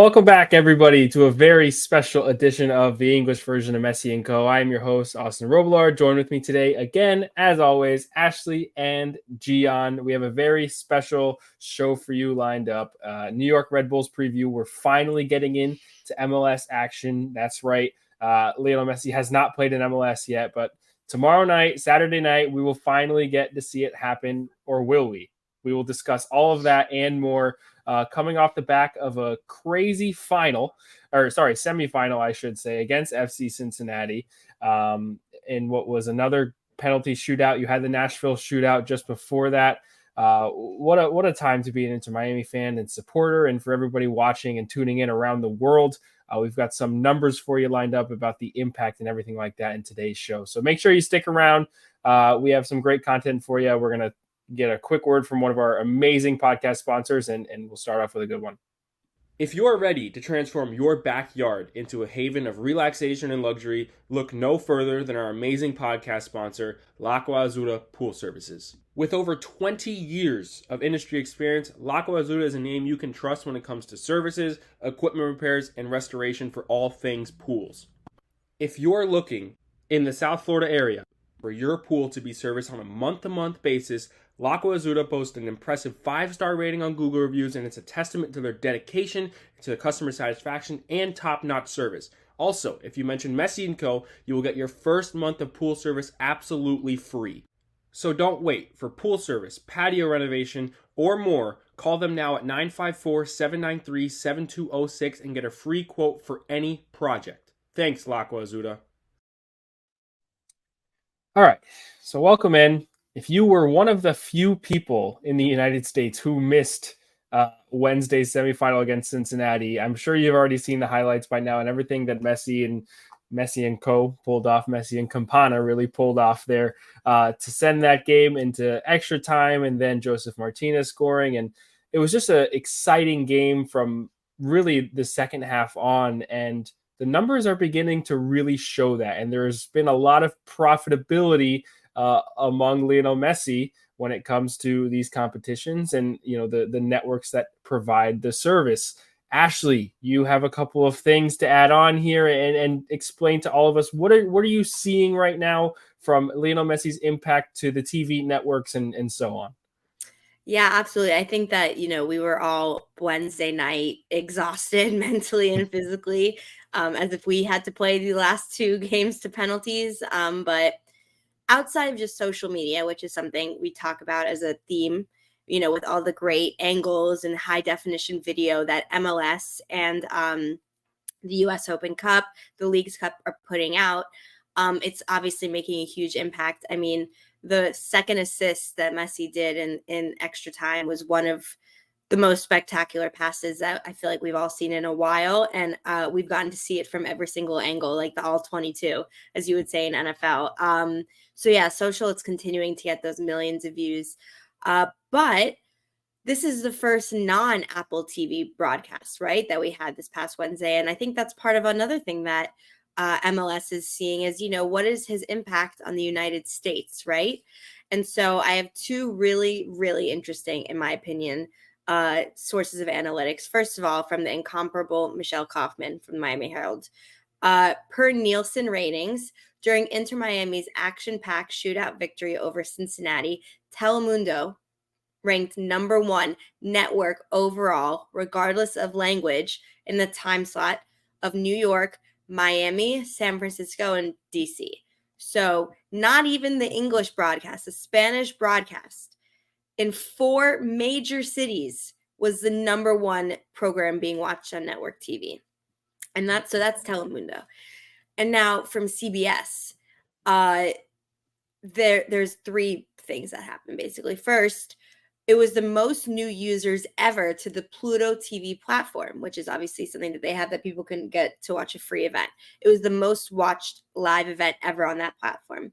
Welcome back, everybody, to a very special edition of the English version of Messi & Co. I am your host, Austin Robillard. Joined with me today, again, as always, Ashley and Gian. We have a very special show for you lined up. New York Red Bulls preview. We're finally getting into MLS action. That's right. Lionel Messi has not played in MLS yet, but tomorrow night, Saturday night, we will finally get to see it happen, or will we? We will discuss all of that and more coming off the back of a crazy semifinal, I should say, against FC Cincinnati in what was another penalty shootout. You had the Nashville shootout just before that. What a time to be an Inter Miami fan and supporter, and for everybody watching and tuning in around the world. We've got some numbers for you lined up about the impact and everything like that in today's show. So make sure you stick around. We have some great content for you. We're going to get a quick word from one of our amazing podcast sponsors, and we'll start off with a good one. If you're ready to transform your backyard into a haven of relaxation and luxury, look no further than our amazing podcast sponsor, L'Acqua Azzurra Pool Services. With over 20 years of industry experience, L'Acqua Azzurra is a name you can trust when it comes to services, equipment repairs, and restoration for all things pools. If you're looking in the South Florida area for your pool to be serviced on a month-to-month basis, L'Acqua Azzurra boasts an impressive 5-star rating on Google reviews, and it's a testament to their dedication to customer satisfaction and top-notch service. Also, if you mention Messi & Co., you will get your first month of pool service absolutely free. So don't wait. For pool service, patio renovation, or more, call them now at 954-793-7206 and get a free quote for any project. Thanks, L'Acqua Azzurra. All right, so welcome in. If you were one of the few people in the United States who missed Wednesday's semifinal against Cincinnati, I'm sure you've already seen the highlights by now and everything that Messi and Co. pulled off. Messi and Campana really pulled off there to send that game into extra time, and then Joseph Martinez scoring. And it was just an exciting game from really the second half on, and the numbers are beginning to really show that. And there's been a lot of profitability among Lionel Messi when it comes to these competitions and, you know, the networks that provide the service. Ashley, you have a couple of things to add on here and explain to all of us what are you seeing right now from Lionel Messi's impact to the TV networks and so on. Yeah, absolutely. I think that, we were all Wednesday night exhausted mentally and physically, as if we had to play the last two games to penalties. But outside of just social media, which is something we talk about as a theme, with all the great angles and high definition video that MLS and the US Open Cup, the Leagues Cup are putting out, it's obviously making a huge impact. I mean, the second assist that Messi did in extra time was one of the most spectacular passes that I feel like we've all seen in a while. And we've gotten to see it from every single angle, like the all 22, as you would say in NFL. So yeah, social, it's continuing to get those millions of views. But this is the first non-Apple TV broadcast, right, that we had this past Wednesday. And I think that's part of another thing that MLS is seeing is, what is his impact on the United States, right? And so I have two really, really interesting, in my opinion, sources of analytics. First of all, from the incomparable Michelle Kaufman from the Miami Herald. Per Nielsen ratings, during Inter Miami's action-packed shootout victory over Cincinnati, Telemundo ranked number one network overall, regardless of language, in the time slot of New York, Miami, San Francisco, and DC. So not even the English broadcast, the Spanish broadcast in 4 major cities was the number one program being watched on network TV. And that's Telemundo. And now from CBS, there's 3 things that happened basically. First, it was the most new users ever to the Pluto TV platform, which is obviously something that they have that people can get to watch a free event. It was the most watched live event ever on that platform.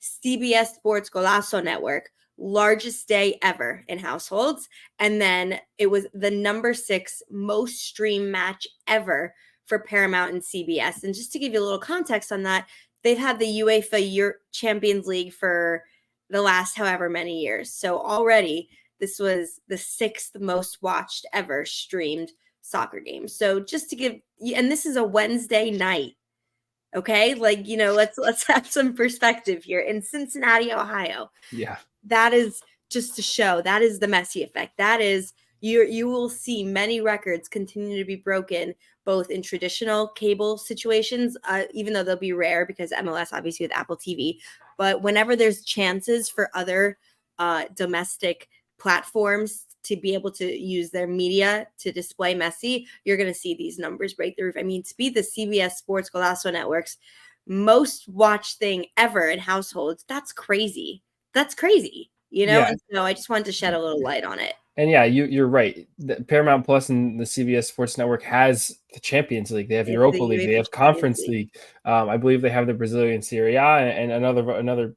CBS Sports Golazo Network, largest day ever in households. And then it was the number 6 most streamed match ever for Paramount and CBS. And just to give you a little context on that, they've had the UEFA Champions League for the last however many years. So already this was the 6th most watched ever streamed soccer game. So just to give you, and this is a Wednesday night. Okay, like, let's have some perspective here. In Cincinnati, Ohio, Yeah, that is just to show that is the Messi effect. That is, you will see many records continue to be broken, both in traditional cable situations, even though they'll be rare because MLS obviously with Apple TV. But whenever there's chances for other domestic platforms to be able to use their media to display Messi, you're going to see these numbers break the roof. I mean, to be the CBS Sports Golazo Network's most watched thing ever in households, that's crazy. That's crazy, Yeah. And so I just wanted to shed a little light on it. And yeah, you're right. The Paramount Plus and the CBS Sports Network has the Champions League. They have Europa League. They have Conference League. I believe they have the Brazilian Serie A and another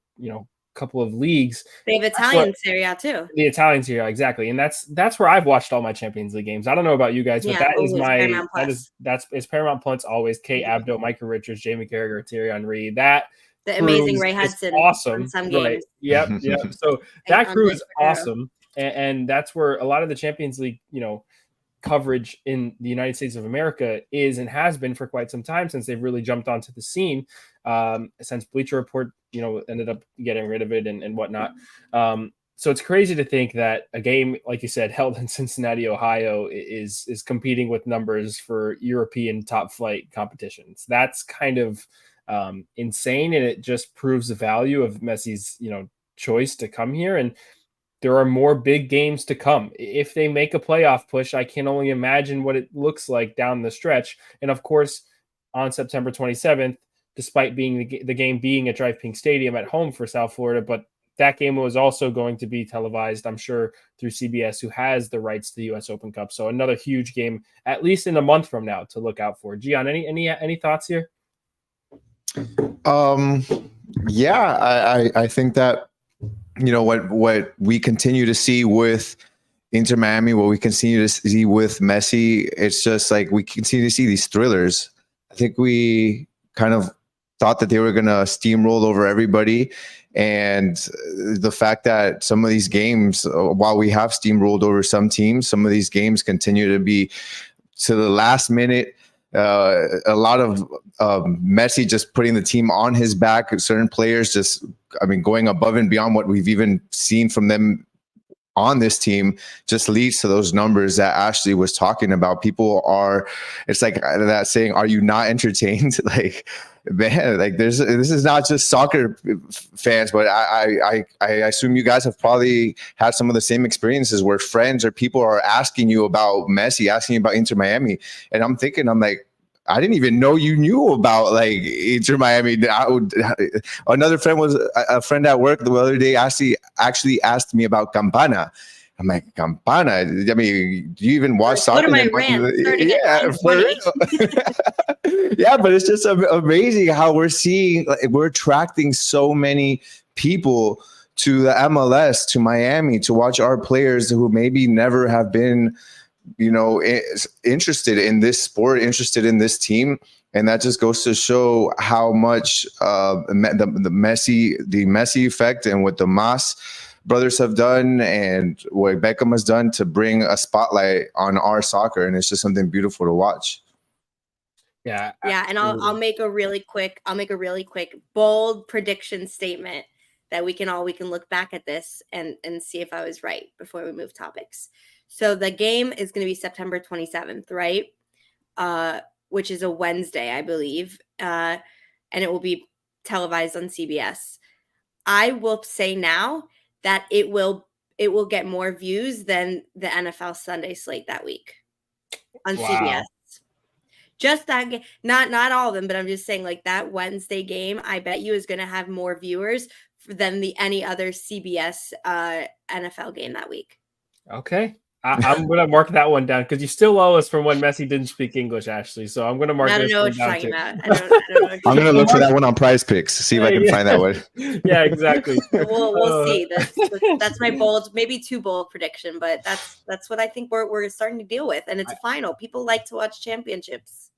couple of leagues. They have Italian Serie A too. The Italian Serie A, exactly, and that's where I've watched all my Champions League games. I don't know about you guys, but it's Paramount Plus always. Kate Abdo, Micah Richards, Jamie Carragher, Thierry Henry. The amazing Ray Hudson, awesome. On some games. Right. Yep. So that crew is awesome, and that's where a lot of the Champions League, coverage in the United States of America is and has been for quite some time since they've really jumped onto the scene. Since Bleacher Report, ended up getting rid of it and whatnot. So it's crazy to think that a game, like you said, held in Cincinnati, Ohio, is competing with numbers for European top flight competitions. That's kind of insane, and it just proves the value of Messi's, choice to come here. And there are more big games to come. If they make a playoff push, I can only imagine what it looks like down the stretch. And of course, on September 27th, despite being the game being at Drive Pink Stadium at home for South Florida, but that game was also going to be televised, I'm sure, through CBS, who has the rights to the U.S. Open Cup. So another huge game, at least in a month from now, to look out for. Gian, any thoughts here? Yeah, I think that what we continue to see with Inter Miami, what we continue to see with Messi, it's just like we continue to see these thrillers. I think we kind of thought that they were going to steamroll over everybody. And the fact that some of these games, while we have steamrolled over some teams, some of these games continue to be to the last minute. A lot of Messi just putting the team on his back. Certain players just, going above and beyond what we've even seen from them on this team just leads to those numbers that Ashley was talking about. It's like that saying, are you not entertained? Like, man, like this is not just soccer fans, but I assume you guys have probably had some of the same experiences where friends or people are asking you about Messi, asking you about Inter Miami. And I'm like, I didn't even know you knew about like Inter Miami. Another friend was a friend at work the other day actually asked me about Campana. I'm like, Campana? I mean, do you even watch soccer? What am I ran? Yeah, for real. Yeah, but it's just amazing how we're attracting so many people to the MLS, to Miami, to watch our players who maybe never have been interested in this sport, interested in this team. And that just goes to show how much the Messi effect and what the Mas brothers have done and what Beckham has done to bring a spotlight on our soccer. And it's just something beautiful to watch. Yeah. And I'll make a really quick bold prediction statement that we can look back at this and see if I was right before we move topics. So the game is going to be September 27th, right? Which is a Wednesday, I believe. And it will be televised on CBS. I will say now that it will get more views than the NFL Sunday slate that week on CBS. Just that game, not all of them, but I'm just saying like that Wednesday game, I bet you is going to have more viewers than any other CBS NFL game that week. Okay. I'm going to mark that one down because you still owe us from when Messi didn't speak English, Ashley. So I'm going to mark this one down. I don't know what I'm going to look for that one on Prize Picks, see if I can find that one. Yeah, exactly. We'll see. That's my bold, maybe too bold prediction, but that's what I think we're starting to deal with. And it's a final. People like to watch championships.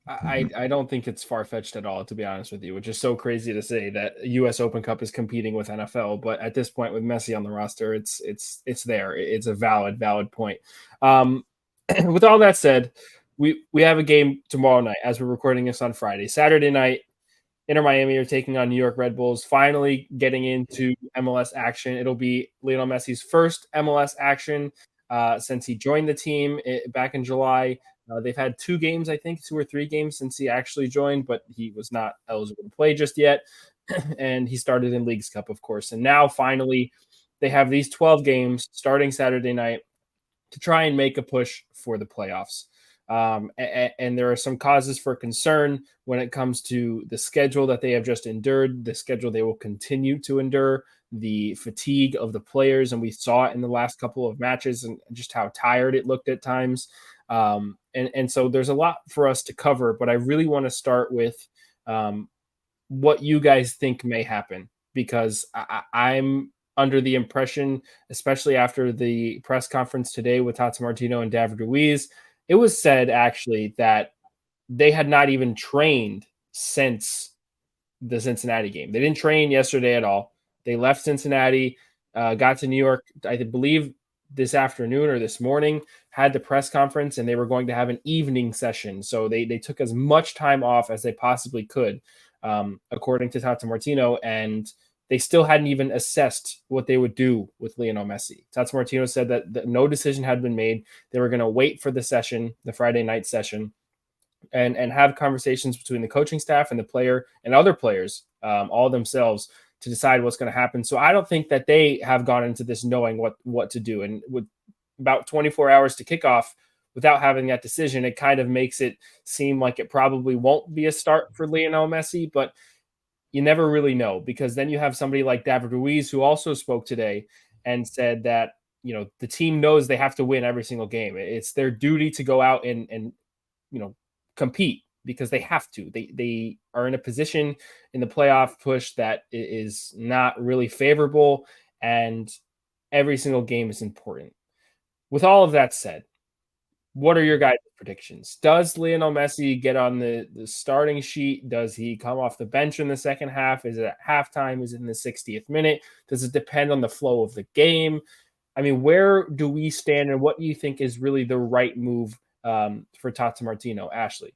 I don't think it's far-fetched at all, to be honest with you, which is so crazy to say that U.S. Open Cup is competing with NFL. But at this point with Messi on the roster, it's there. It's a valid point. with all that said, we have a game tomorrow night as we're recording this on Friday. Saturday night, Inter Miami are taking on New York Red Bulls, finally getting into MLS action. It'll be Lionel Messi's first MLS action since he joined the team back in July. They've had 2 games, I think, 2 or 3 games since he actually joined, but he was not eligible to play just yet. And he started in Leagues Cup, of course. And now, finally, they have these 12 games starting Saturday night to try and make a push for the playoffs. And there are some causes for concern when it comes to the schedule that they have just endured, the schedule they will continue to endure, the fatigue of the players. And we saw it in the last couple of matches and just how tired it looked at times. And so there's a lot for us to cover, but I really want to start with what you guys think may happen, because I'm under the impression, especially after the press conference today with Tata Martino and David Ruiz, it was said actually that they had not even trained since the Cincinnati game. They didn't train yesterday at all. They left Cincinnati, got to New York, I believe this afternoon or this morning, had the press conference, and they were going to have an evening session. So they took as much time off as they possibly could, according to Tata Martino, and they still hadn't even assessed what they would do with Lionel Messi. Tata Martino said that no decision had been made. They were going to wait for the session, the Friday night session, and have conversations between the coaching staff and the player and other players, all themselves, to decide what's going to happen. So I don't think that they have gone into this knowing what to do. And with about 24 hours to kick off without having that decision, it kind of makes it seem like it probably won't be a start for Lionel Messi, but you never really know, because then you have somebody like David Ruiz, who also spoke today and said that, the team knows they have to win every single game. It's their duty to go out and compete, because they have to. They are in a position in the playoff push that is not really favorable, and every single game is important. With all of that said, what are your guys' predictions? Does Lionel Messi get on the starting sheet? Does he come off the bench in the second half? Is it at halftime? Is it in the 60th minute? Does it depend on the flow of the game? I mean, where do we stand, and what do you think is really the right move for Tata Martino? Ashley?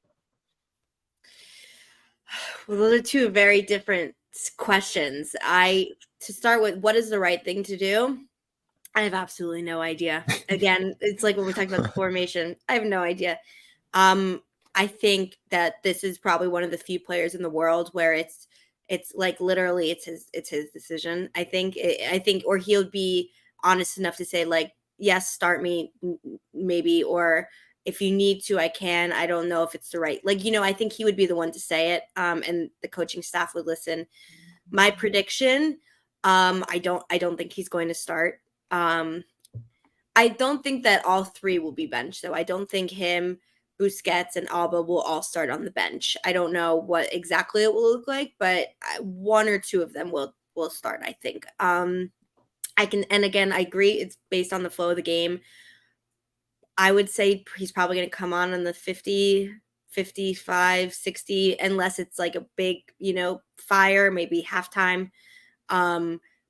Well, those are 2 very different questions. To start with, what is the right thing to do? I have absolutely no idea. Again, it's like when we're talking about the formation. I have no idea. I think that this is probably one of the few players in the world where it's like literally it's his decision. I think, or he'll be honest enough to say, like, yes, start me maybe, or if you need to, I can. I don't know if it's the right, I think he would be the one to say it, and the coaching staff would listen. My prediction, I don't think he's going to start. I don't think that all 3 will be benched, though. I don't think him, Busquets, and Alba will all start on the bench. I don't know what exactly it will look like, but 1 or 2 of them will start, I think. And again, I agree, it's based on the flow of the game. I would say he's probably going to come on the 50, 55, 60, unless it's like a big, fire, maybe halftime.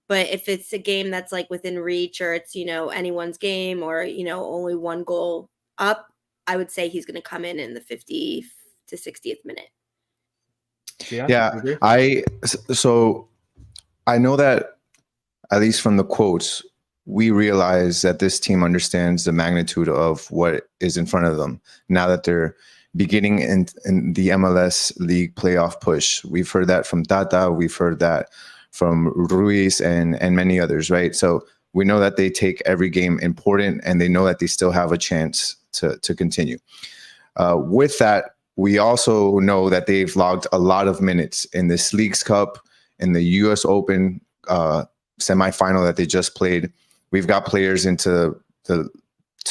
But if it's a game that's like within reach, or it's, anyone's game, or, only 1 goal up, I would say he's going to come in the 50th to 60th minute. Yeah. So I know that, at least from the quotes, we realize that this team understands the magnitude of what is in front of them now that they're beginning in the MLS league playoff push. We've heard that from Tata. We've heard that from Ruiz and many others, right? So we know that they take every game important, and they know that they still have a chance to continue. With that, we also know that they've logged a lot of minutes in this Leagues Cup, in the U.S. Open semifinal that they just played. We've got players into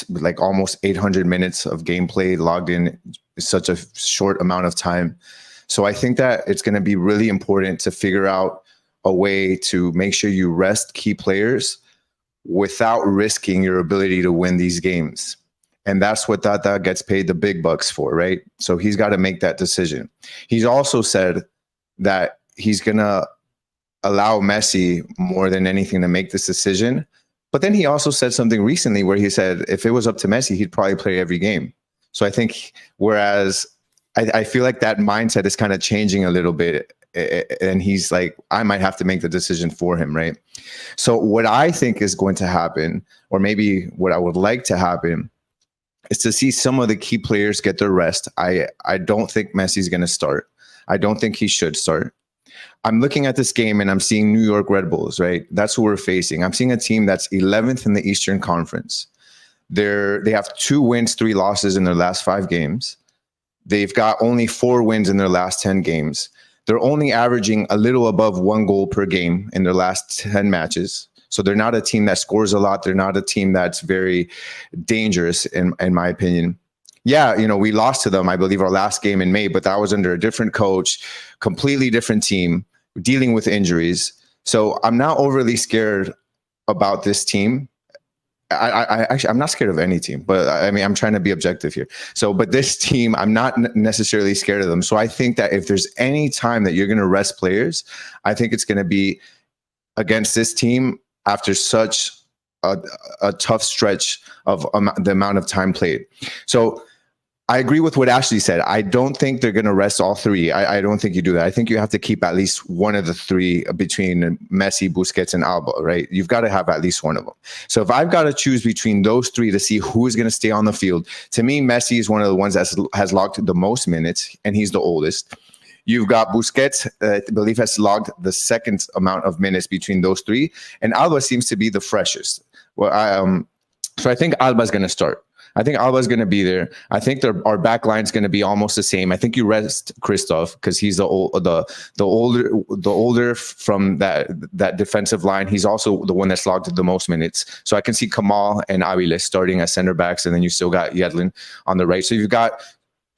like almost 800 minutes of gameplay logged in such a short amount of time. So I think that it's going to be really important to figure out a way to make sure you rest key players without risking your ability to win these games. And that's what Tata gets paid the big bucks for, right? So he's got to make that decision. He's also said that he's going to allow Messi more than anything to make this decision, But then he also said something recently where he said if it was up to Messi, he'd probably play every game. So I think whereas I feel like that mindset is kind of changing a little bit. And he's like, I might have to make the decision for him, right? So what I think is going to happen, or maybe what I would like to happen, is to see some of the key players get their rest. I don't think Messi's going to start. I don't think he should start. I'm looking at this game and I'm seeing New York Red Bulls, right? That's who we're facing. I'm seeing a team that's 11th in the Eastern Conference. They have 2 wins, 3 losses in their last 5 games. They've got only 4 wins in their last 10 games. They're only averaging a little above 1 goal per game in their last 10 matches. So they're not a team that scores a lot. They're not a team that's very dangerous, in my opinion. Yeah, we lost to them, I believe, our last game in May, but that was under a different coach, completely different team, dealing with injuries. So I'm not overly scared about this team. I'm not scared of any team, but I mean, I'm trying to be objective here. So, but this team, I'm not necessarily scared of them. So I think that if there's any time that you're going to rest players, I think it's going to be against this team after such a tough stretch of the amount of time played. So I agree with what Ashley said. I don't think they're going to rest all 3. I don't think you do that. I think you have to keep at least one of the 3 between Messi, Busquets, and Alba, right? You've got to have at least one of them. So if I've got to choose between those 3 to see who is going to stay on the field, to me, Messi is one of the ones that has logged the most minutes, and he's the oldest. You've got Busquets, I believe, has logged the second amount of minutes between those 3, and Alba seems to be the freshest. Well, so I think Alba's going to start. I think Alba's going to be there. I think our back line is going to be almost the same. I think you rest Christoph because he's the older from that defensive line. He's also the one that's logged the most minutes. So I can see Kamal and Aviles starting as center backs, and then you still got Yedlin on the right. So you've got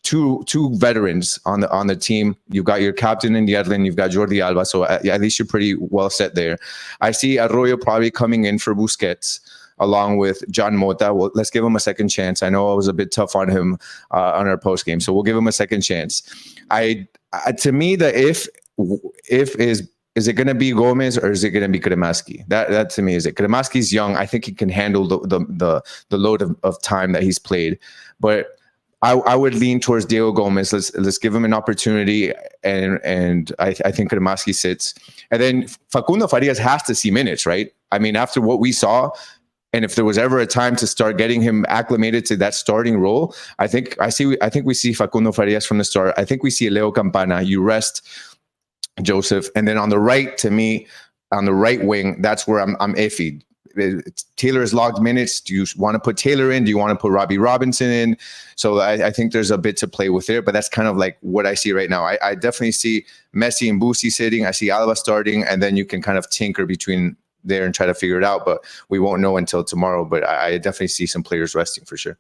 two veterans on the team. You've got your captain in Yedlin. You've got Jordi Alba. So at least you're pretty well set there. I see Arroyo probably coming in for Busquets, along with Gian Mota. Well, let's give him a second chance. I know I was a bit tough on him on our post game, so we'll give him a second chance. To me, the if is it going to be Gomez or is it going to be Kremaski? That to me is it. Kremaski's young. I think he can handle the load of time that he's played, but I would lean towards Diego Gomez. Let's give him an opportunity, and I think Kremaski sits, and then Facundo Farias has to see minutes, right? I mean, after what we saw. And if there was ever a time to start getting him acclimated to that starting role, I think we see Facundo Farias from the start. I think we see Leo Campana. You rest Joseph, and then on the right, to me, on the right wing, that's where I'm iffy. Taylor has logged minutes. Do you want to put Taylor in? Do you want to put Robbie Robinson in? So I think there's a bit to play with there, but that's kind of like what I see right now. I definitely see Messi and Boosie sitting. I see Alba starting, and then you can kind of tinker between there and try to figure it out, but we won't know until tomorrow. But I definitely see some players resting for sure.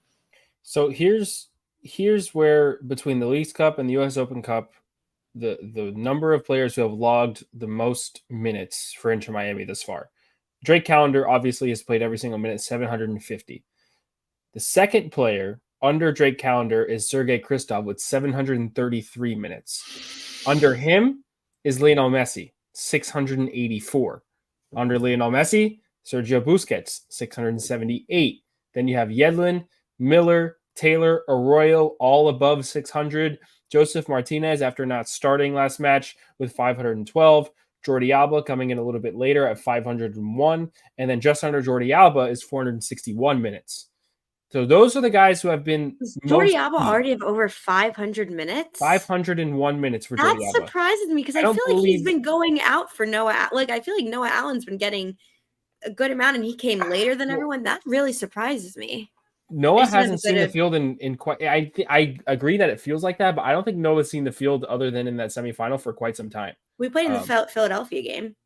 So here's where between the Leagues Cup and the US Open Cup, the number of players who have logged the most minutes for Inter Miami this far. Drake Callender obviously has played every single minute, 750. The second player under Drake Callender is Sergei Kristov with 733 minutes. Under him is Lionel Messi, 684. Under Lionel Messi, Sergio Busquets, 678. Then you have Yedlin, Miller, Taylor, Arroyo, all above 600. Joseph Martinez, after not starting last match, with 512. Jordi Alba coming in a little bit later at 501. And then just under Jordi Alba is 461 minutes. So those are the guys who have been. Does Jordi Alba already have over 500 minutes? 501 minutes for Jordi Alba. That surprises me because I feel like he's been going out for Noah. Like, I feel like Noah Allen's been getting a good amount and he came later than everyone. That really surprises me. Noah hasn't seen the field in quite. I agree that it feels like that, but I don't think Noah's seen the field other than in that semifinal for quite some time. We played in the Philadelphia game.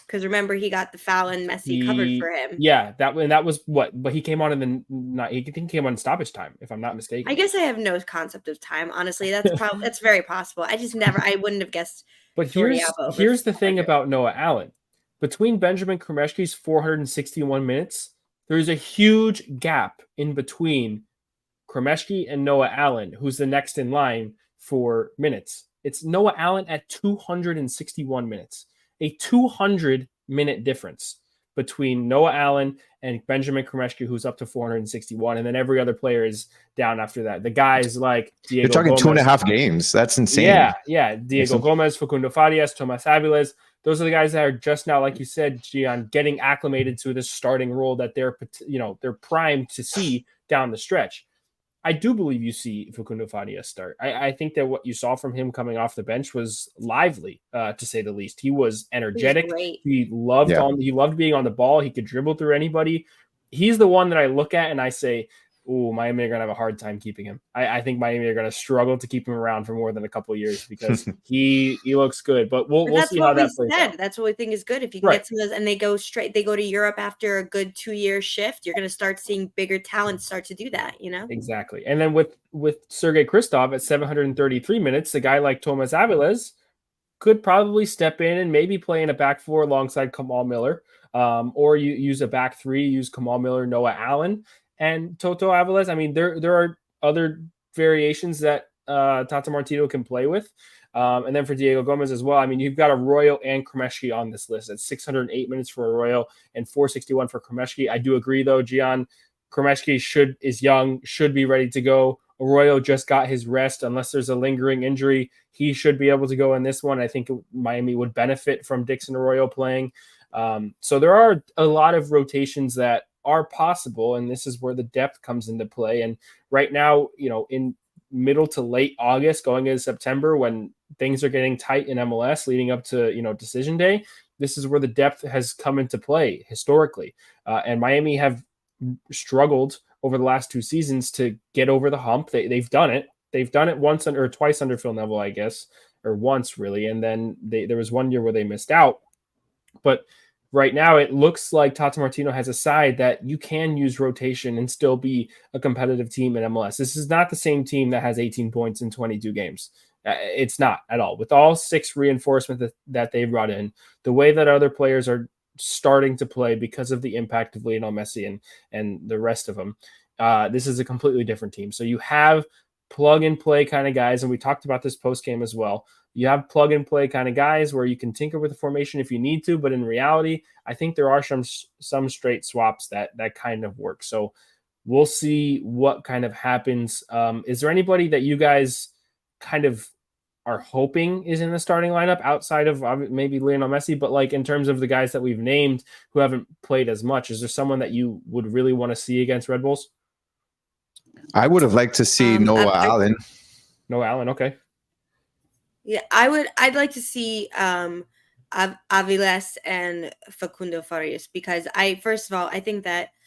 Because remember, he got the foul and Messi covered for him. Yeah, that was what. But he came on in he came on stoppage time, if I'm not mistaken. I guess I have no concept of time. Honestly, that's very possible. I wouldn't have guessed. But here's the thing about Noah Allen. Between Benjamin Kremeshki's 461 minutes, there's a huge gap in between Kremeshki and Noah Allen, who's the next in line for minutes. It's Noah Allen at 261 minutes. A 200-minute difference between Noah Allen and Benjamin Kremeshki, who's up to 461, and then every other player is down after that. The guys like Diego You're talking Gomez, 2.5 games. That's insane. Yeah. Diego Gomez, Facundo Farias, Tomas Aviles. Those are the guys that are just now, like you said, Gian, getting acclimated to this starting role that they're primed to see down the stretch. I do believe you see Facundo Farias start. I think that what you saw from him coming off the bench was lively, to say the least. He was energetic. He loved being on the ball. He could dribble through anybody. He's the one that I look at and I say, "Ooh, Miami are going to have a hard time keeping him." I think Miami are going to struggle to keep him around for more than a couple of years because he looks good. But we'll see how that plays out. That's what we think is good. If you can get some of those and they go to Europe after a good 2-year shift, you're going to start seeing bigger talent start to do that, Exactly. And then with Sergei Kristov at 733 minutes, a guy like Tomas Aviles could probably step in and maybe play in a back four alongside Kamal Miller, or you use a back three, use Kamal Miller, Noah Allen, and Toto Aviles. I mean, there are other variations that Tata Martino can play with. And then for Diego Gomez as well, I mean, you've got Arroyo and Kremeshki on this list. It's 608 minutes for Arroyo and 461 for Kremeshki. I do agree, though, Gian. Kremeshki is young, should be ready to go. Arroyo just got his rest. Unless there's a lingering injury, he should be able to go in this one. I think Miami would benefit from Dixon Arroyo playing. So there are a lot of rotations that are possible, and this is where the depth comes into play. And right now, in middle to late August, going into September, when things are getting tight in MLS leading up to, decision day, this is where the depth has come into play historically. And Miami have struggled over the last 2 seasons to get over the hump. They've done it. They've done it once or twice under Phil Neville, I guess, or once really. And then there was 1 year where they missed out. But right now it looks like Tata Martino has a side that you can use rotation and still be a competitive team in MLS. This is not the same team that has 18 points in 22 games. It's not at all. With all 6 reinforcements that they've brought in, the way that other players are starting to play because of the impact of Lionel Messi and the rest of them, this is a completely different team. So you have plug and play kind of guys, and we talked about this post game as well. You have plug and play kind of guys where you can tinker with the formation if you need to, but in reality, I think there are some straight swaps that kind of work. So we'll see what kind of happens. Is there anybody that you guys kind of are hoping is in the starting lineup outside of maybe Lionel Messi, but like in terms of the guys that we've named who haven't played as much, is there someone that you would really want to see against Red Bulls? I would have liked to see Noah Allen. Noah Allen, okay. Yeah, I'd like to see Aviles and Facundo Farias, because I think Aviles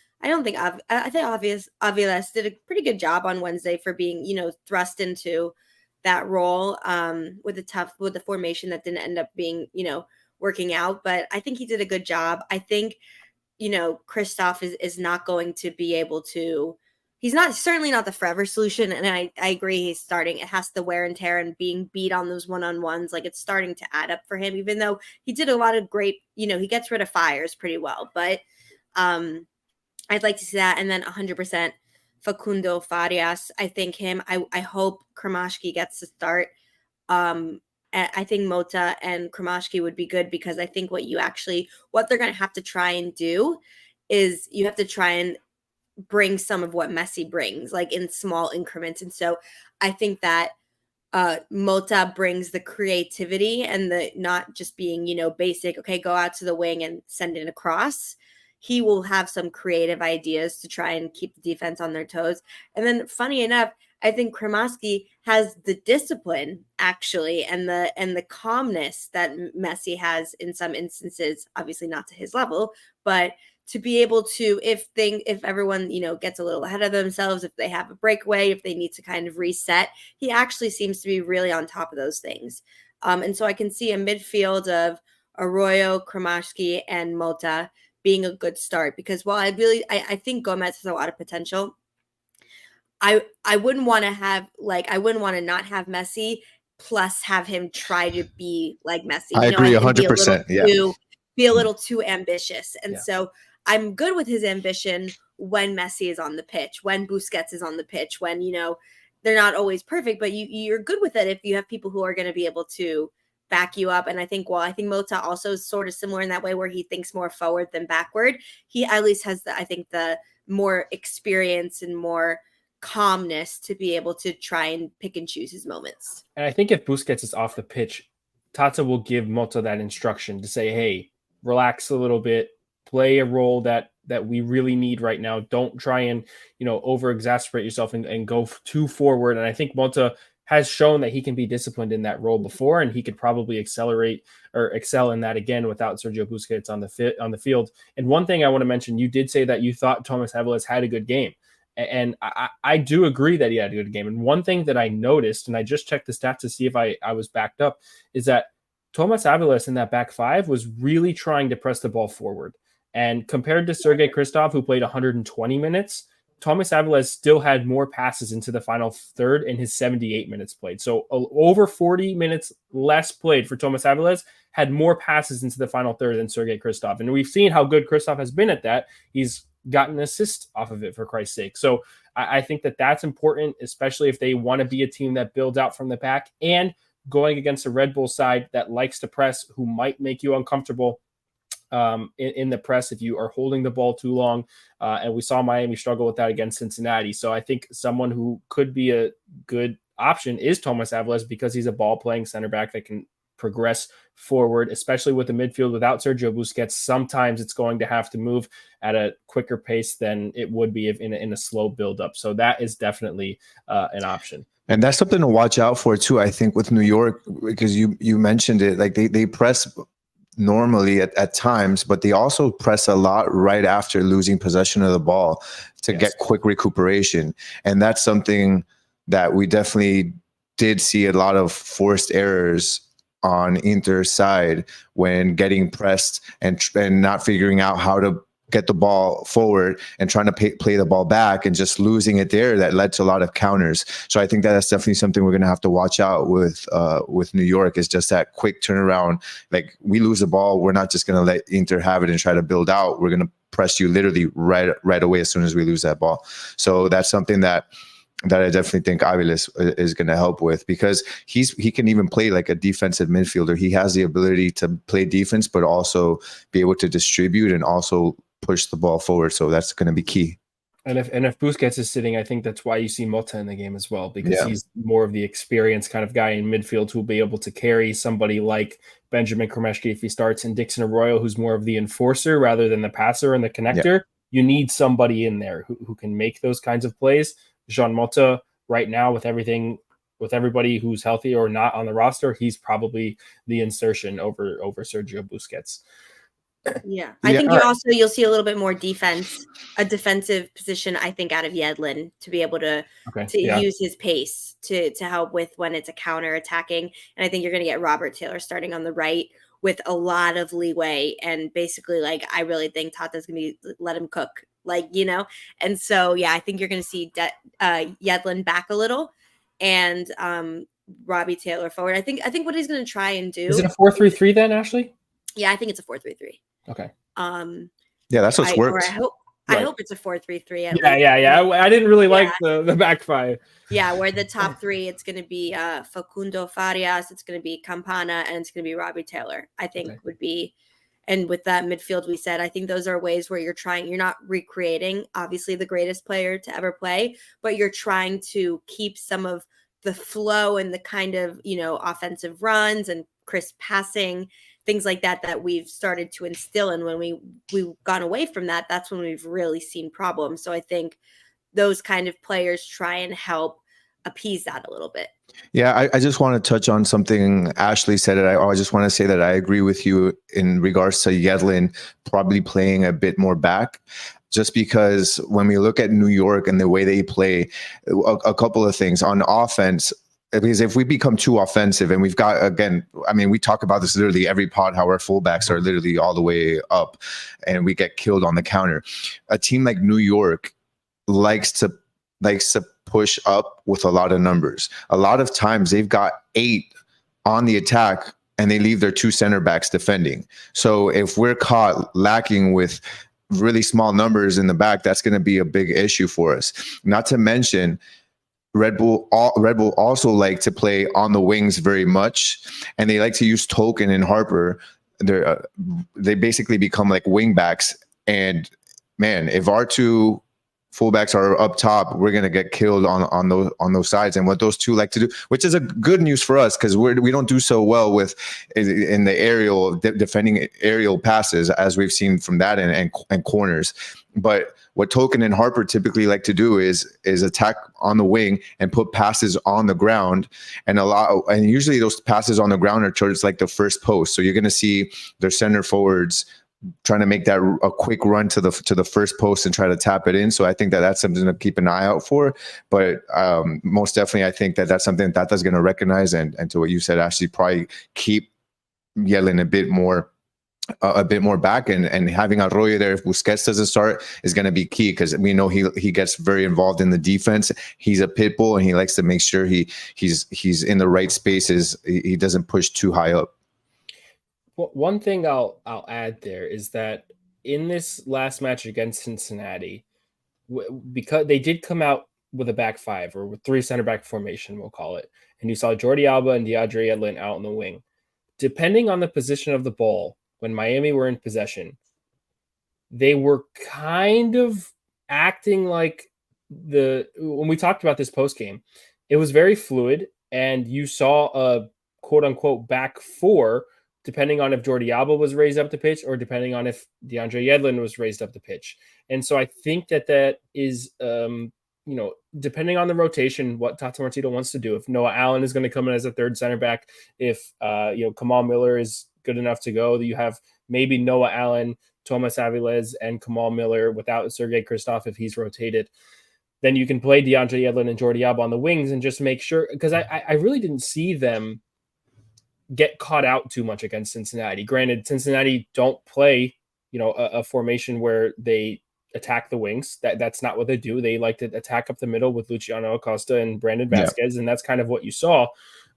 did a pretty good job on Wednesday for being, thrust into that role with the formation that didn't end up being, working out. But I think he did a good job. I think, Kristov is not going to be able to. He's certainly not the forever solution. And I agree, he's starting. It has the wear and tear and being beat on those one-on-ones. Like, it's starting to add up for him, even though he did a lot of great, he gets rid of fires pretty well. But I'd like to see that. And then 100% Facundo Farias. I think I hope Kremeshki gets to start. I think Mota and Kremeshki would be good, because I think what they're going to have to try and do is you have to try and bring some of what Messi brings, like in small increments. And so I think that Mota brings the creativity and the not just being, basic, okay, go out to the wing and send it across. He will have some creative ideas to try and keep the defense on their toes. And then funny enough, I think Kremeshki has the discipline actually and the calmness that Messi has in some instances, obviously not to his level, but to be able to, if everyone, gets a little ahead of themselves, if they have a breakaway, if they need to kind of reset, he actually seems to be really on top of those things. And so I can see a midfield of Arroyo, Kremeshki, and Mota being a good start, because while I think Gomez has a lot of potential, I wouldn't want to not have Messi plus have him try to be like Messi. I agree 100%. Be a little too ambitious. And so I'm good with his ambition when Messi is on the pitch, when Busquets is on the pitch, when, they're not always perfect, but you're good with it if you have people who are going to be able to back you up. And I think Mota also is sort of similar in that way where he thinks more forward than backward. He at least has the more experience and more calmness to be able to try and pick and choose his moments. And I think if Busquets is off the pitch, Tata will give Mota that instruction to say, hey, relax a little bit, play a role that we really need right now. Don't try and, over exasperate yourself and go too forward. And I think Mota has shown that he can be disciplined in that role before, and he could probably accelerate or excel in that again without Sergio Busquets on the field. And one thing I want to mention, you did say that you thought Thomas Aviles had a good game. And I do agree that he had a good game. And one thing that I noticed, and I just checked the stats to see if I was backed up, is that Thomas Aviles in that back five was really trying to press the ball forward. And compared to Sergei Kristov, who played 120 minutes, Thomas Aviles still had more passes into the final third in his 78 minutes played. So over 40 minutes less played for Thomas Aviles, had more passes into the final third than Sergei Kristov. And we've seen how good Kristov has been at that. He's gotten an assist off of it, for Christ's sake. So I think that that's important, especially if they want to be a team that builds out from the back and going against a Red Bull side that likes to press, who might make you uncomfortable in the press if you are holding the ball too long. And we saw Miami struggle with that against Cincinnati. So I think someone who could be a good option is Thomas Aviles, because he's a ball-playing center back that can progress forward, especially with the midfield without Sergio Busquets. Sometimes it's going to have to move at a quicker pace than it would be if in a slow build-up. So that is definitely an option. And that's something to watch out for too, I think, with New York, because you mentioned it, like they press normally at times, but they also press a lot right after losing possession of the ball to get quick recuperation. And that's something that we definitely did see a lot of forced errors on Inter's side when getting pressed and not figuring out how to get the ball forward and trying to play the ball back and just losing it there. That led to a lot of counters. So I think that's definitely something we're going to have to watch out with New York, is just that quick turnaround. Like, we lose the ball, we're not just going to let Inter have it and try to build out. We're going to press you literally right away as soon as we lose that ball. So that's something that I definitely think Aviles is going to help with, because he can even play like a defensive midfielder. He has the ability to play defense, but also be able to distribute and also push the ball forward. So that's going to be key. And if Busquets is sitting, I think that's why you see Mota in the game as well, because he's more of the experienced kind of guy in midfield who'll be able to carry somebody like Benjamin Kromeshki if he starts, and Dixon Arroyo, who's more of the enforcer rather than the passer and the connector. Yeah. You need somebody in there who can make those kinds of plays. Jean Mota right now, with everybody who's healthy or not on the roster, he's probably the insertion over Sergio Busquets. Yeah. I think you'll see a little bit more a defensive position, I think, out of Yedlin to be able to use his pace to help with when it's a counter attacking. And I think you're going to get Robert Taylor starting on the right with a lot of leeway. And basically, like, I really think Tata's going to be let him cook, And so, I think you're going to see Yedlin back a little and Robbie Taylor forward. I think what he's going to try and do. Is it a 4-3-3 then, Ashley? Yeah, I think it's a 4-3-3. Okay. That's what's worked. I hope it's a 4-3-3. Yeah. I didn't really like the back five. Yeah, where the top three, it's going to be Facundo Farias, it's going to be Campana, and it's going to be Robbie Taylor, I think would be. And with that midfield, we said, I think those are ways where you're not recreating, obviously, the greatest player to ever play, but you're trying to keep some of the flow and the kind of, offensive runs and crisp passing, things like that we've started to instill. And when we've gone away from that, that's when we've really seen problems. So I think those kind of players try and help appease that a little bit. Yeah, I just want to touch on something Ashley said. I just want to say that I agree with you in regards to Yedlin probably playing a bit more back, just because when we look at New York and the way they play, a couple of things on offense. Because if we become too offensive, and we've got, again, I mean, we talk about this literally every pod, how our fullbacks are literally all the way up and we get killed on the counter. A team like New York likes to push up with a lot of numbers. A lot of times they've got 8 on the attack and they leave their 2 center backs defending. So if we're caught lacking with really small numbers in the back, that's going to be a big issue for us. Not to mention, Red Bull also like to play on the wings very much, and they like to use Token and Harper. They basically become like wing backs. And man, if our two fullbacks are up top, we're gonna get killed on those sides. And what those two like to do, which is a good news for us, because we don't do so well with in the aerial defending aerial passes, as we've seen from that and corners. But what Token and Harper typically like to do is attack on the wing and put passes on the ground, and usually those passes on the ground are towards like the first post. So you're going to see their center forwards trying to make that a quick run to the first post and try to tap it in. So I think that's something to keep an eye out for. But most definitely, I think that's something that Tata's going to recognize, and to what you said, Ashley, probably keep Yedlin a bit more back, and having Arroyo there if Busquets doesn't start is going to be key, because we know he gets very involved in the defense. He's a pit bull, and he likes to make sure he's in the right spaces. He doesn't push too high up. Well, one thing I'll add there is that in this last match against Cincinnati, because they did come out with a back five, or with 3 center back formation, we'll call it, and you saw Jordi Alba and DeAndre Yedlin out on the wing. Depending on the position of the ball, when Miami were in possession, they were kind of acting like when we talked about this post game, it was very fluid, and you saw a quote unquote back four, depending on if Jordi Alba was raised up the pitch, or depending on if DeAndre Yedlin was raised up the pitch. And so I think that is, depending on the rotation, what Tata Martino wants to do. If Noah Allen is going to come in as a third center back, if Kamal Miller is good enough to go, that you have maybe Noah Allen, Thomas Avilés, and Kamal Miller without Sergei Kristov if he's rotated, then you can play DeAndre Yedlin and Jordi Alba on the wings and just make sure, because I really didn't see them get caught out too much against Cincinnati. Granted, Cincinnati don't play, a formation where they attack the wings. That's not what they do. They like to attack up the middle with Luciano Acosta and Brandon Vasquez, and that's kind of what you saw.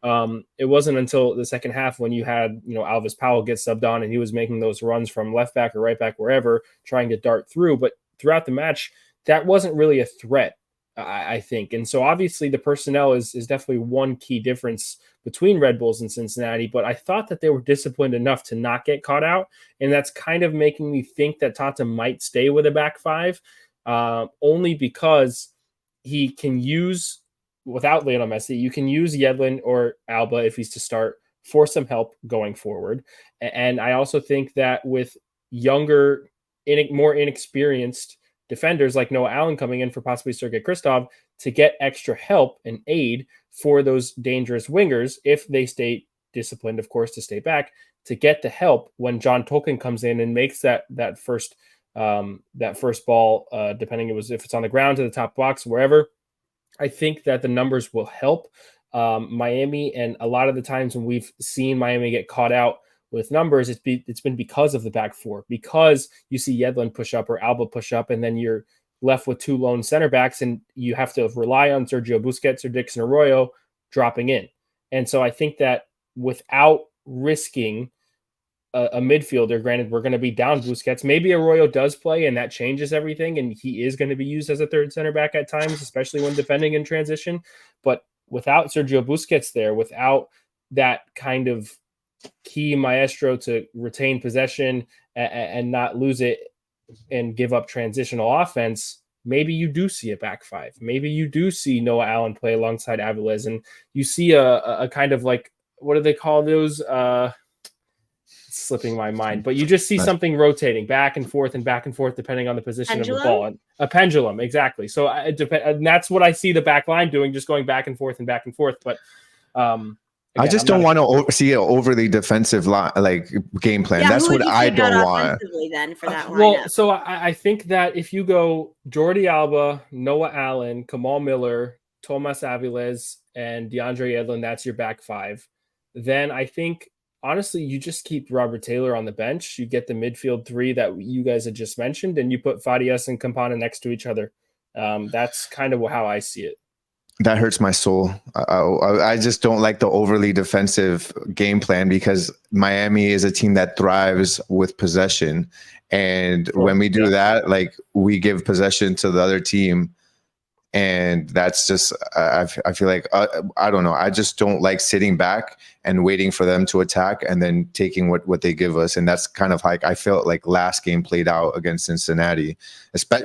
It wasn't until the second half when you had, Alvis Powell get subbed on, and he was making those runs from left back or right back, wherever, trying to dart through. But throughout the match, that wasn't really a threat, I think. And so obviously the personnel is definitely one key difference between Red Bulls and Cincinnati, but I thought that they were disciplined enough to not get caught out. And that's kind of making me think that Tata might stay with a back five, only because he can use, without Lionel Messi, you can use Yedlin or Alba if he's to start for some help going forward. And I also think that with younger, more inexperienced defenders like Noah Allen coming in for possibly Sergei Kristov, to get extra help and aid for those dangerous wingers, if they stay disciplined, of course, to stay back, to get the help when John Tolkien comes in and makes that first ball, depending if it's on the ground to the top box, wherever. I think that the numbers will help Miami, and a lot of the times when we've seen Miami get caught out with numbers, it's been because of the back four, because you see Yedlin push up or Alba push up, and then you're left with 2 lone center backs, and you have to rely on Sergio Busquets or Dixon Arroyo dropping in. And so I think that without risking a midfielder, granted, we're going to be down Busquets, maybe Arroyo does play and that changes everything, and he is going to be used as a third center back at times, especially when defending in transition. But without Sergio Busquets there, without that kind of key maestro to retain possession and not lose it and give up transitional offense, maybe you do see a back five. Maybe you do see Noah Allen play alongside Avilés, and you see a kind of like, what do they call those? It's slipping my mind, but you just see something rotating back and forth depending on the position of the ball. A pendulum, exactly. So and that's what I see the back line doing, just going back and forth. But again, I just don't want to see an overly defensive game plan. Yeah, that's what I don't want. Then for that well, so I think that if you go Jordi Alba, Noah Allen, Kamal Miller, Thomas Avilés, and DeAndre Yedlin, that's your back five. Then I think, honestly, you just keep Robert Taylor on the bench. You get the midfield 3 that you guys had just mentioned, and you put Farias and Campana next to each other. That's kind of how I see it. That hurts my soul. I just don't like the overly defensive game plan, because Miami is a team that thrives with possession. And when we do that, we give possession to the other team, And that's just, I feel like, I don't know. I just don't like sitting back and waiting for them to attack and then taking what they give us. And that's kind of like, I felt like last game played out against Cincinnati,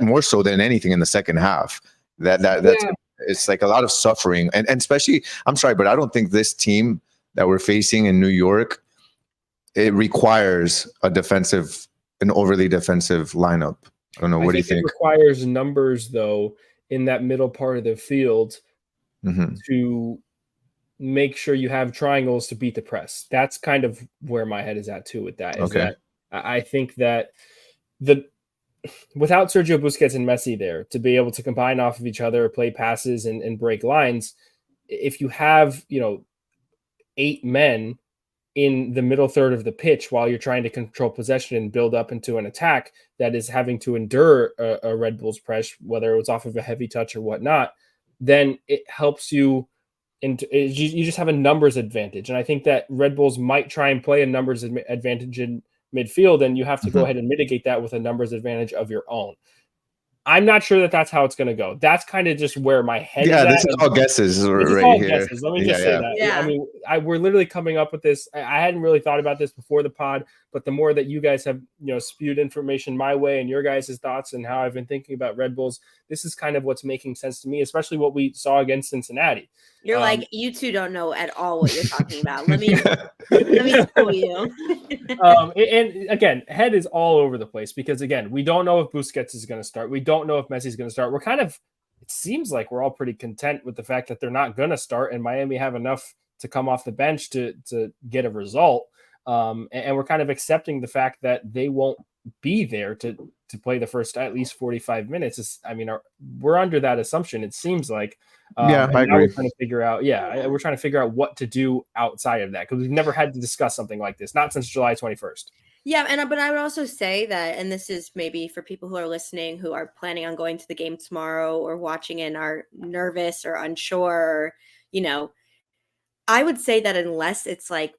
more so than anything in the second half. That's it's like a lot of suffering. And especially, I'm sorry, but I don't think this team that we're facing in New York, it requires an overly defensive lineup. I don't know. What do you think? It requires numbers, though, in that middle part of the field to make sure you have triangles to beat the press. That's kind of where my head is at too with that. That I think that without Sergio Busquets and Messi there to be able to combine off of each other, play passes and break lines, if you have, 8 men in the middle third of the pitch while you're trying to control possession and build up into an attack that is having to endure a Red Bull's press, whether it was off of a heavy touch or whatnot, then it helps you. You just have a numbers advantage. And I think that Red Bulls might try and play a numbers advantage in midfield, and you have to go ahead and mitigate that with a numbers advantage of your own. I'm not sure that that's how it's going to go. That's kind of just where my head is at. Yeah, this is all guesses right here. Guesses. Let me just say that. Yeah. I mean, we're literally coming up with this. I hadn't really thought about this before the pod, but the more that you guys have, spewed information my way and your guys' thoughts and how I've been thinking about Red Bulls, this is kind of what's making sense to me, especially what we saw against Cincinnati. You're like, you two don't know at all what you're talking about. Let me show you. And again, head is all over the place because, again, we don't know if Busquets is going to start. We don't know if Messi is going to start. We're kind of, it seems like we're all pretty content with the fact that they're not going to start and Miami have enough to come off the bench to get a result. And we're kind of accepting the fact that they won't be there to play the first at least 45 minutes. We're under that assumption, it seems like. I agree. We're trying to figure out, we're trying to figure out what to do outside of that because we've never had to discuss something like this, not since July 21st. Yeah, but I would also say that, and this is maybe for people who are listening who are planning on going to the game tomorrow or watching and are nervous or unsure, I would say that unless it's like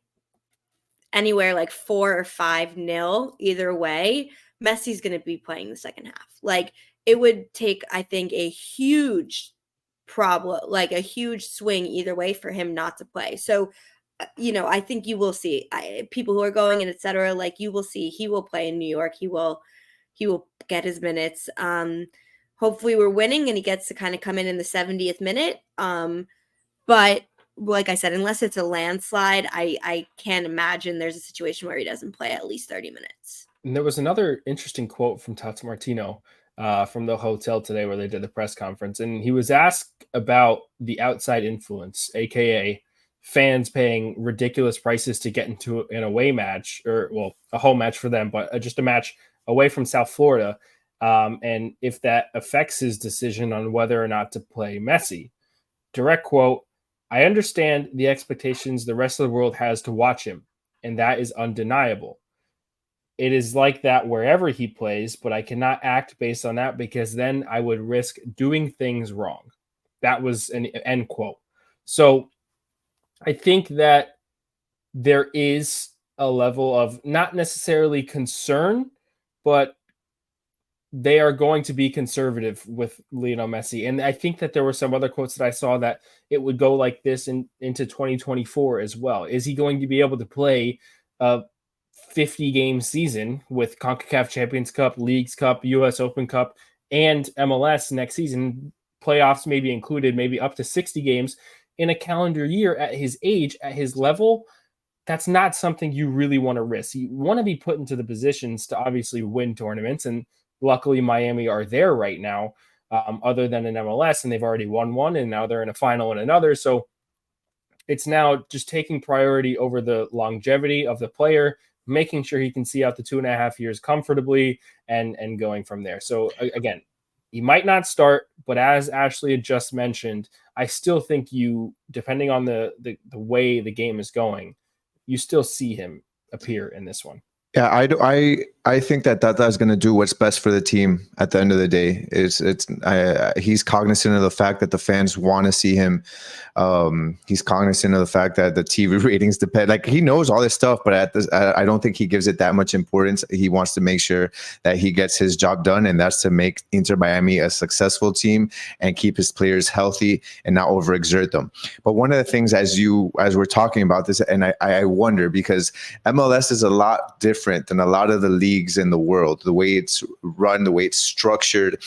anywhere like 4 or 5-0 either way, Messi's going to be playing the second half. Like it would take, I think, a huge problem, like a huge swing either way for him not to play. So, I think you will see people who are going and etc. Like you will see he will play in New York. He will get his minutes. Hopefully we're winning and he gets to kind of come in the 70th minute. But like I said, unless it's a landslide, I can't imagine there's a situation where he doesn't play at least 30 minutes. And there was another interesting quote from Tata Martino from the hotel today where they did the press conference. And he was asked about the outside influence, aka fans paying ridiculous prices to get into an away match, or a home match for them, but just a match away from South Florida. And if that affects his decision on whether or not to play Messi. Direct quote, "I understand the expectations the rest of the world has to watch him, and that is undeniable. It is like that wherever he plays, but I cannot act based on that because then I would risk doing things wrong." That was an end quote. So I think that there is a level of not necessarily concern, but they are going to be conservative with Lionel Messi. And I think that there were some other quotes that I saw that it would go like this into 2024 as well. Is he going to be able to play a 50-game season with CONCACAF Champions Cup, Leagues Cup, US Open Cup, and MLS next season, playoffs maybe included, maybe up to 60 games in a calendar year at his age, at his level? That's not something you really want to risk. You want to be put into the positions to obviously win tournaments, and luckily Miami are there right now, other than in MLS, and they've already won one, and now they're in a final in another. So it's now just taking priority over the longevity of the player, making sure he can see out the 2.5 years comfortably and going from there. So again, he might not start, but as Ashley had just mentioned, I still think you, depending on the way the game is going, you still see him appear in this one. Yeah, I think that Tata is going to do what's best for the team at the end of the day. He's cognizant of the fact that the fans want to see him. He's cognizant of the fact that the TV ratings depend. Like, he knows all this stuff, but I don't think he gives it that much importance. He wants to make sure that he gets his job done, and that's to make Inter Miami a successful team and keep his players healthy and not overexert them. But one of the things, as we're talking about this, and I wonder, because MLS is a lot different than a lot of the leagues in the world, the way it's run, the way it's structured.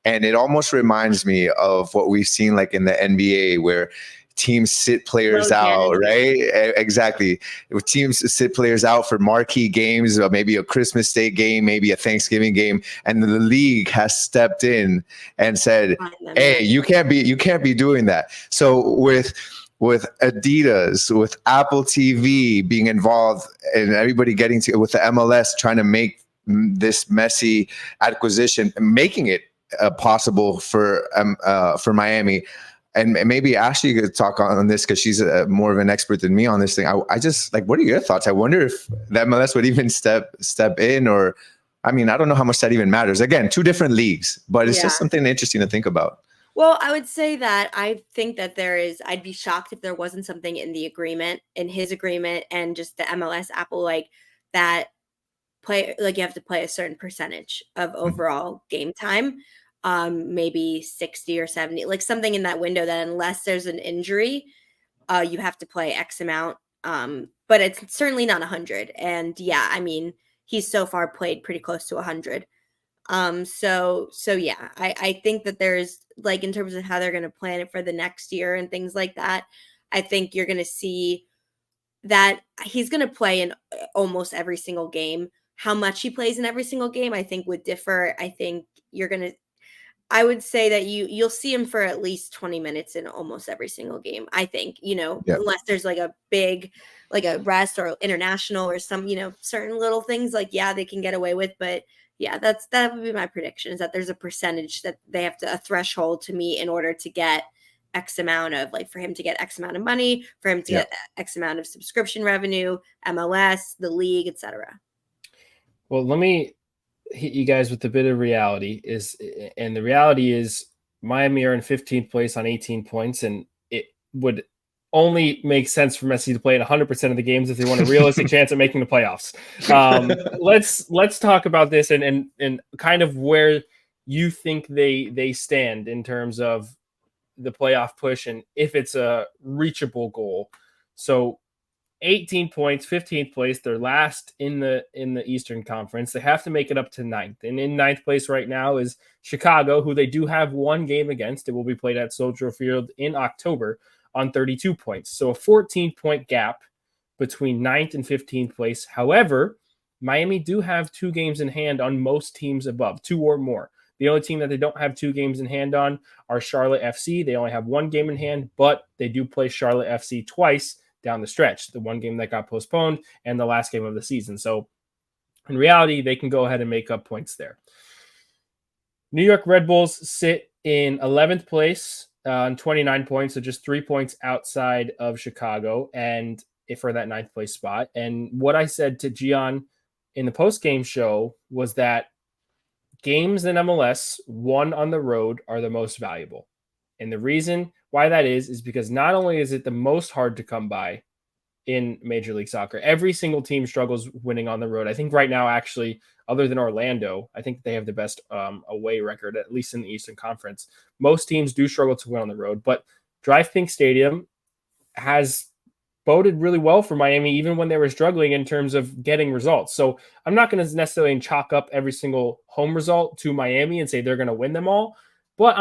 And it almost reminds me of what we've seen like in the NBA, where teams sit players out, right? Exactly. Teams sit players out for marquee games, maybe a Christmas Day game, maybe a Thanksgiving game, and the league has stepped in and said, "Hey, you can't be doing that." So with Adidas, with Apple TV being involved, and everybody getting to with the MLS trying to make this Messi acquisition, making it possible for Miami. And maybe Ashley could talk on this because she's more of an expert than me on this thing. I just like, what are your thoughts? I wonder if the MLS would even step in, or, I mean, I don't know how much that even matters. Again, two different leagues, but it's just something interesting to think about. Well, I would say that I think that I'd be shocked if there wasn't something in his agreement and just the MLS Apple, like that play, like you have to play a certain percentage of overall game time, maybe 60 or 70, like something in that window, that unless there's an injury, you have to play X amount. But it's certainly not 100. And yeah, I mean, he's so far played pretty close to 100. So yeah, I think that there's, like, in terms of how they're going to plan it for the next year and things like that, I think you're going to see that he's going to play in almost every single game. How much he plays in every single game, I think, would differ. I think I would say that you'll see him for at least 20 minutes in almost every single game. I think, unless there's like a big, like a rest or international or some, certain little things, like, yeah, they can get away with, but yeah, that would be my prediction, is that there's a percentage that they have a threshold to meet in order to get X amount of, like, for him to get X amount of money, for him to get X amount of subscription revenue, MLS, the league, etc. Well, let me hit you guys with a bit of reality. And the reality is Miami are in 15th place on 18 points, and it would only make sense for Messi to play in 100% of the games if they want a realistic chance at making the playoffs. Let's talk about this and kind of where you think they stand in terms of the playoff push and if it's a reachable goal. So 18 points, 15th place. They're last in the Eastern Conference. They have to make it up to 9th. And in 9th place right now is Chicago, who they do have one game against. It will be played at Soldier Field in October on 32 points. So a 14-point gap between 9th and 15th place. However, Miami do have 2 games in hand on most teams above, 2 or more. The only team that they don't have 2 games in hand on are Charlotte FC. They only have 1 game in hand, but they do play Charlotte FC twice down the stretch, the one game that got postponed and the last game of the season. So in reality, they can go ahead and make up points there. New York Red Bulls sit in 11th place on 29 points, so just 3 points outside of Chicago and for that 9th place spot. And what I said to Gian in the post-game show was that games in MLS won on the road are the most valuable. And the reason why that is because not only is it the most hard to come by in Major League Soccer, every single team struggles winning on the road. I think right now, actually, other than Orlando, I think they have the best away record, at least in the Eastern Conference. Most teams do struggle to win on the road, but Drive Pink Stadium has boded really well for Miami, even when they were struggling in terms of getting results. So I'm not going to necessarily chalk up every single home result to Miami and say they're going to win them all, but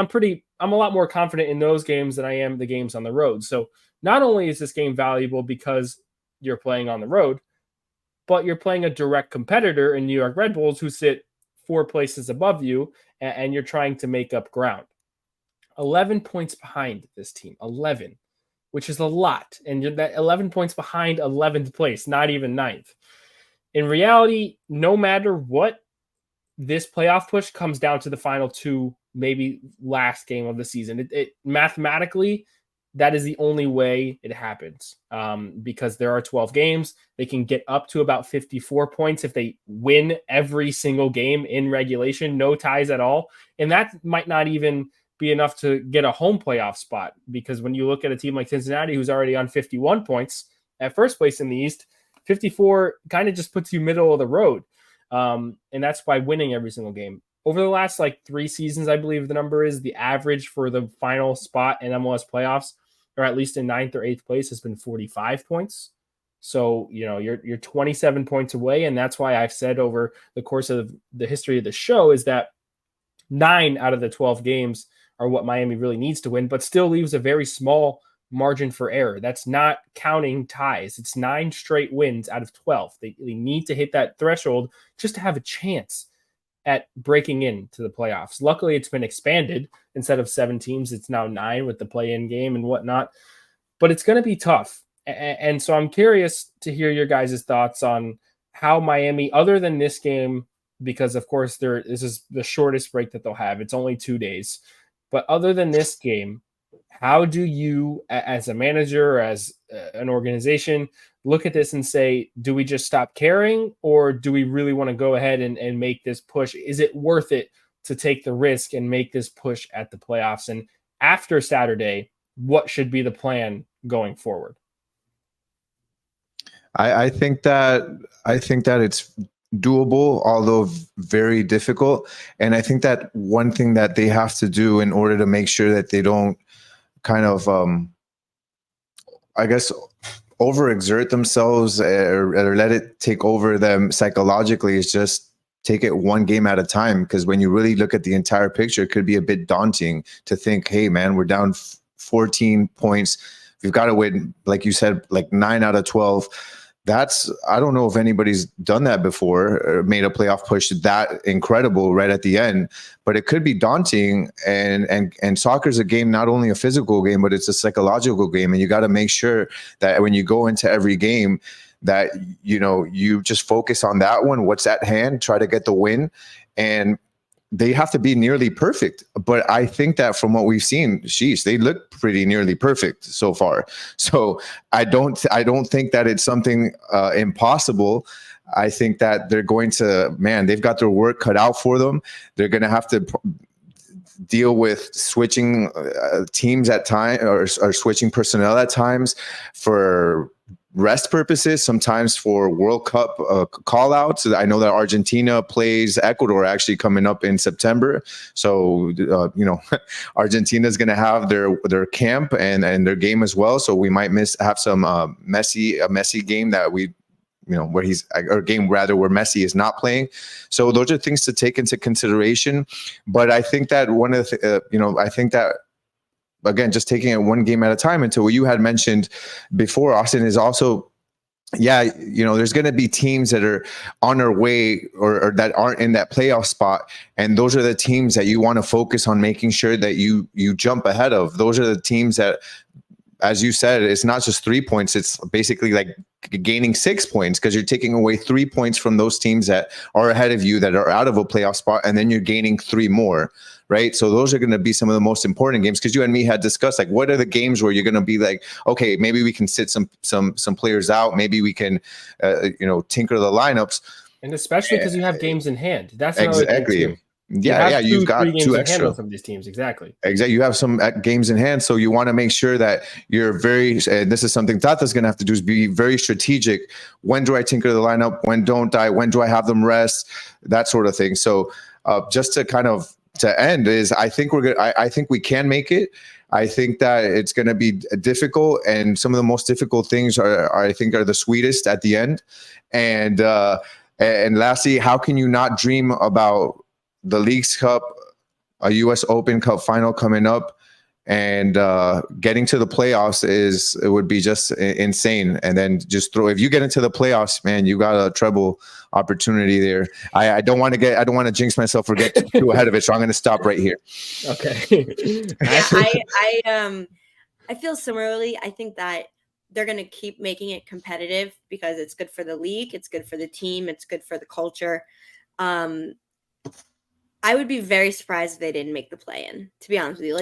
I'm a lot more confident in those games than I am the games on the road. So not only is this game valuable because you're playing on the road, but you're playing a direct competitor in New York Red Bulls who sit 4 places above you, and you're trying to make up ground. 11 points behind this team, 11, which is a lot. And you're that 11 points behind 11th place, not even 9th. In reality, no matter what, this playoff push comes down to the final 2, maybe last game of the season. It mathematically, that is the only way it happens, because there are 12 games. They can get up to about 54 points if they win every single game in regulation, no ties at all. And that might not even be enough to get a home playoff spot, because when you look at a team like Cincinnati, who's already on 51 points at first place in the East, 54 kind of just puts you middle of the road. And that's by winning every single game. Over the last 3 seasons, I believe the number is, the average for the final spot in MLS playoffs, or at least in 9th or 8th place, has been 45 points. So, you're 27 points away. And that's why I've said over the course of the history of the show is that 9 out of the 12 games are what Miami really needs to win, but still leaves a very small margin for error. That's not counting ties. It's 9 straight wins out of 12. They need to hit that threshold just to have a chance at breaking into the playoffs. Luckily, it's been expanded. Instead of 7 teams, it's now 9 with the play-in game and whatnot. But it's going to be tough. And so I'm curious to hear your guys' thoughts on how Miami, other than this game, because of course this is the shortest break that they'll have. It's only 2 days. But other than this game, how do you, as a manager, as an organization, look at this and say, do we just stop caring, or do we really want to go ahead and make this push? Is it worth it to take the risk and make this push at the playoffs? And after Saturday, what should be the plan going forward? I think that it's doable, although very difficult. And I think that one thing that they have to do in order to make sure that they don't kind of, overexert themselves or let it take over them psychologically is just take it one game at a time. Because when you really look at the entire picture, it could be a bit daunting to think, hey, man, we're down 14 points. We've got to win, like you said, 9 out of 12. I don't know if anybody's done that before or made a playoff push that incredible right at the end, but it could be daunting. And soccer's a game, not only a physical game, but it's a psychological game. And you got to make sure that when you go into every game that, you just focus on that one, what's at hand, try to get the win. And they have to be nearly perfect. But I think that from what we've seen, they look pretty nearly perfect so far. So I don't think that it's something impossible. I think that they're going to, they've got their work cut out for them. They're going to have to deal with switching teams at times, or switching personnel at times for rest purposes, sometimes for World Cup call outs. I know that Argentina plays Ecuador actually coming up in September. So, Argentina is going to have their camp and their game as well. So we might have some Messi game that where Messi is not playing. So those are things to take into consideration. But I think that one of the, again, just taking it one game at a time, until what you had mentioned before, Austin, is also, there's going to be teams that are on their way or that aren't in that playoff spot. And those are the teams that you want to focus on making sure that you jump ahead of. Those are the teams that, as you said, it's not just 3 points. It's basically like gaining 6 points, because you're taking away 3 points from those teams that are ahead of you, that are out of a playoff spot, and then you're gaining 3 more, right? So those are going to be some of the most important games, because you and me had discussed, what are the games where you're going to be like, okay, maybe we can sit some players out, maybe we can, tinker the lineups, and especially because you have games in hand. That's exactly. You've got 2 extra from these teams. Exactly. You have some games in hand, so you want to make sure that you're very. And this is something Tata's going to have to do, is be very strategic. When do I tinker the lineup? When don't I? When do I have them rest? That sort of thing. So, just to end is, I think we're good. I think we can make it. I think that it's going to be difficult, and some of the most difficult things are the sweetest at the end. And lastly, how can you not dream about the Leagues Cup, a U.S. Open Cup final coming up, and getting to the playoffs it would be just insane. And then if you get into the playoffs, man, you got a treble opportunity there. I don't want to jinx myself or get too ahead of it, so I'm going to stop right here. Okay. I feel similarly. I think that they're going to keep making it competitive, because it's good for the league, it's good for the team, it's good for the culture. I would be very surprised if they didn't make the play-in, to be honest with you.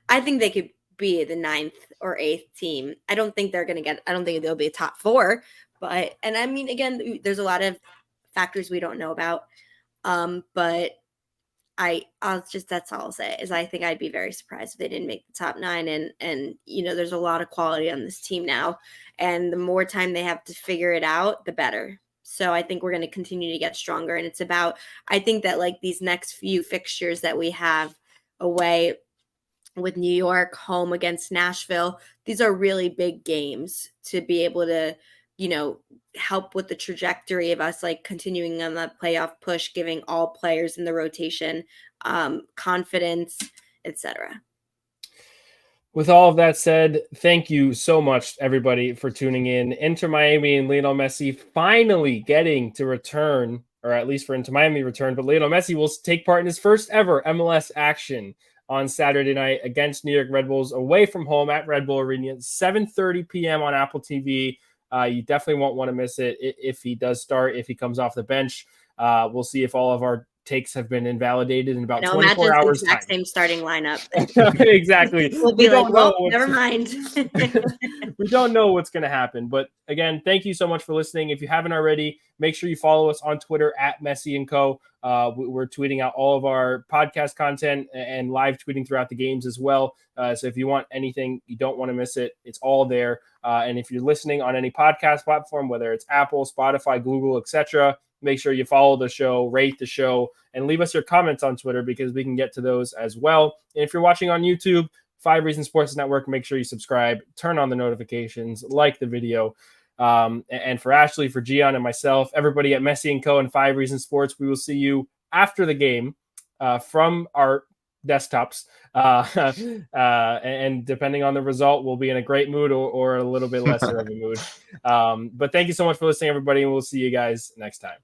I think they could be the 9th or 8th team. I don't think they're going to get, I don't think they'll be a top 4, but, and I mean, again, there's a lot of factors we don't know about. But that's all I'll say is I think I'd be very surprised if they didn't make the top 9. And, you know, there's a lot of quality on this team now, and the more time they have to figure it out, the better. So I think we're going to continue to get stronger. And it's about, I think that like these next few fixtures that we have away with New York, home against Nashville, these are really big games to be able to, you know, help with the trajectory of us like continuing on that playoff push, giving all players in the rotation confidence, etc. With all of that said, thank you so much, everybody, for tuning in. Inter Miami and Lionel Messi finally getting to return, or at least for Inter Miami return, but Lionel Messi will take part in his first ever MLS action on Saturday night against New York Red Bulls away from home at Red Bull Arena, 7:30 p.m. on Apple TV. You definitely won't want to miss it if he does start, if he comes off the bench. We'll see if all of our takes have been invalidated in about 24 hours. The exact same starting lineup. Exactly. We'll be like, well, never mind. We don't know what's going to happen. But again, thank you so much for listening. If you haven't already, make sure you follow us on Twitter at Messi and Co. We're tweeting out all of our podcast content and live tweeting throughout the games as well. So if you want anything, you don't want to miss it, it's all there. And if you're listening on any podcast platform, whether it's Apple, Spotify, Google, etc., make sure you follow the show, rate the show, and leave us your comments on Twitter because we can get to those as well. And if you're watching on YouTube, 5 Reasons Sports Network, make sure you subscribe, turn on the notifications, like the video. And for Ashley, for Gian, and myself, everybody at Messi and Co. and 5 Reasons Sports, we will see you after the game from our desktops. And depending on the result, we'll be in a great mood or a little bit lesser of a mood. But thank you so much for listening, everybody, and we'll see you guys next time.